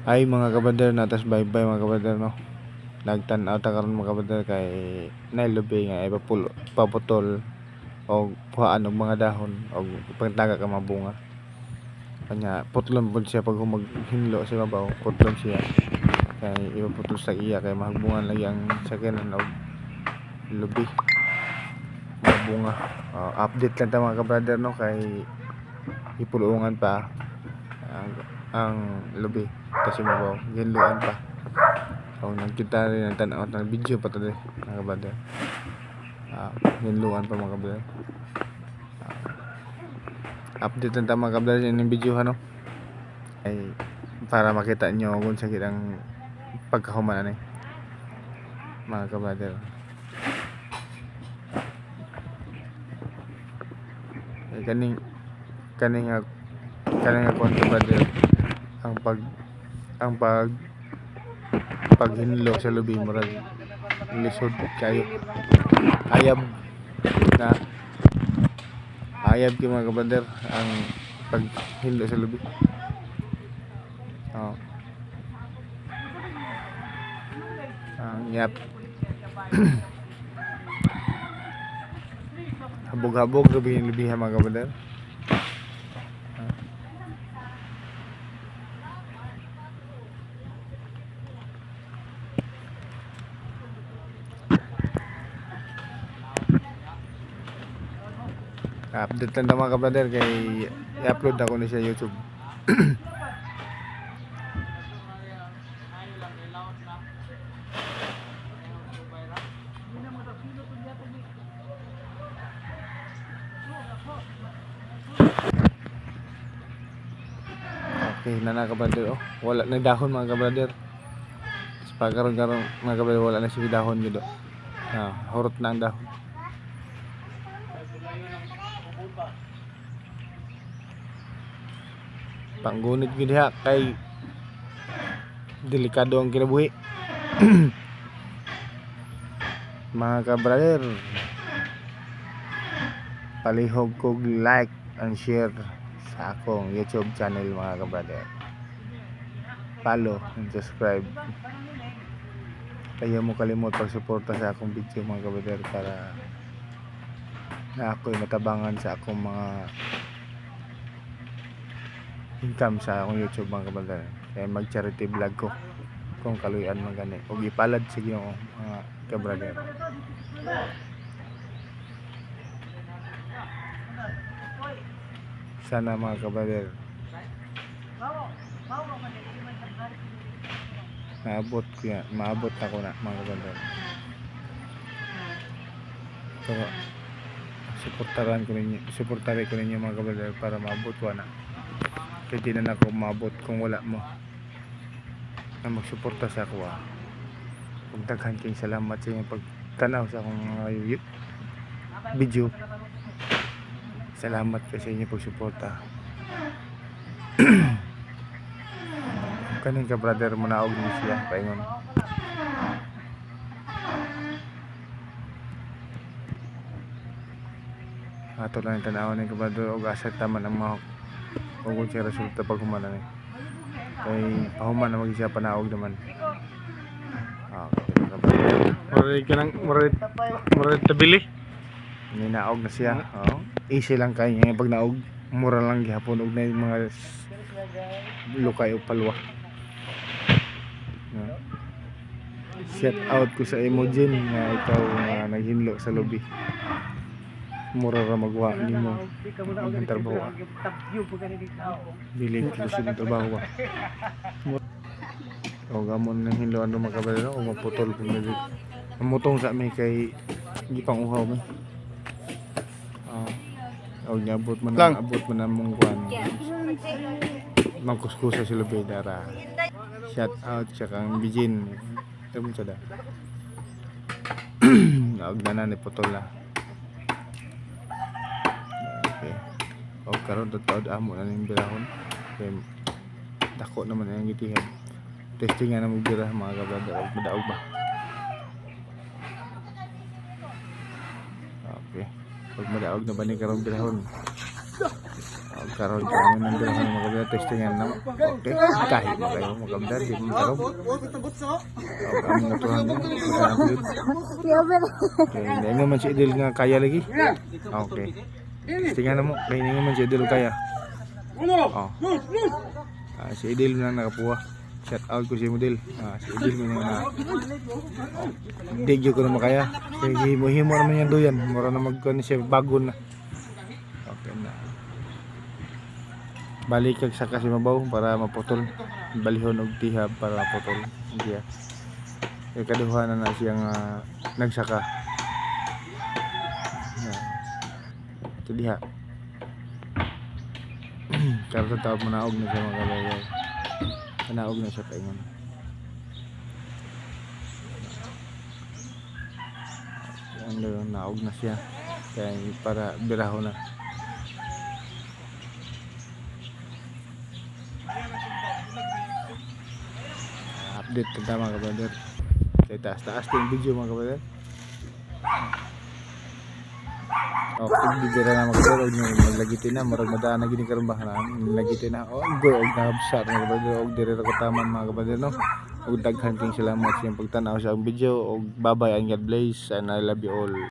Ay mga kabader na tas bye bye mga kabader no. Nagtan-aw ta karon mga kabader kay nailubi nga paputol o puhaan og mga dahon og pagtaga ka mga bunga. Kanya putlon pud siya pag humaghinlo sa babaw, putlon siya. Kay ipaputol sa iya kay mahagbungan lagi ang sakyanan og lubi mga bunga. Update lang ta mga kabader no kay ipulungan pa ang lubi kasi mabaw ginluan pa. So nagkita rin ang tanaw ng video pa today mga kabader. Ginluan pa mga kabader. Update lang ta mga kabader yung video ano ay para makita nyo kung sakit ang pagkahuman mga kabader. Kaning kwan kabader ang paghinlo sa lubi murag lisod kayo ayab kay mga kabader ang paghinlo sa lubi. Ang yap habog-habog lubihan mga kabader. Update lang mga kabader kay i-upload ako na sa YouTube. Okay na kabader wala na dahon mga kabader. Pagkaroon mga kabader wala na si dahon gid hurot na ang dahon. Panggunit gid diha kay delikado ang kinabuhi. Mga kabader, palihog kog like and share sa akong YouTube channel mga kabader. Follow and subscribe. Kaya mo kalimot pagsuporta sa akong video mga kabader para na ako'y matabangan sa akong mga income sa akong YouTube mga kabader. Kaya mag charity vlog ko kung kaluyan man gani ug ipalad sa Ginoo mga kabader. Sana mga kabader maabot ako na mga kabader. So suportahan ko ninyo mga kabader para maabot ko na. Kaya di na ako maabot kung wala mo na magsuporta sa ako. Daghan kayong salamat sa inyong pagtanaw sa akong mga video. Salamat sa inyong pagsuporta. Kaning ka brother mo naog ni siya paingon. Ato lang tanaw ni ka brother og asa taman ang mga ug siya resulta pag humana ni. Kay pahuman na mag siya panaog naman. Murag tabili. Ninaog na siya. Easy lang kay niya pag naog. Mura lang gihapon og na mga lukay o palwa. Shout out ko sa Emojin nga ikaw nga naghinlo sa lobby. Mura ra magwa nimo ang trabaho. Dili ko sa trabaho. O gamon nang hinloan do makabalero o maputol pud dili. Mutong sa mi kay gipang uhaw mo. O abot man among kuan. Mangkuskusa sila bedara. Shout out sa kang Bijin. Tamo sada. Naog na ni putol na. Okay. O karon taud amo na ning bilahon. Kay dako naman ang gitihan. Testing nga na magbira mga kabrother og madaog ba. Okay. Pag madaog na ba ni karong bilahon. karon kami nandun ako mga kabader testingan na okay kahit mo kayo mga kabader di mo karon ang natuhan mo okay hindi man si Idil nga kaya lagi okay testingan na mo kaya hindi man si Idil kaya oh si Idil na nakapuha shout out ko si Idil si Idil mo na digyo ko na makaya kaya himo naman yan doyan mura na magkuhan siya bago na okay na balik kag sa kasi mabaw para maputol balihon og tihab para maputol diya kay kaduha na siyang nagsaka ito diha karon tawag mo naog na siya mga kabayan naog na siya paingon naog na siya kaya para biraho na update ka mga kabader kaya taas yung video mga kabader pag bibira na mga kabader huwag nyo maglagitin na marag madaan na gini karon ba naglagitin na go og nabsat mga kabader og dire ra ko taman mga kabader no og daghan ting salamat sa inyong pagtanaw sa ang video og bye bye and God bless and I love you all.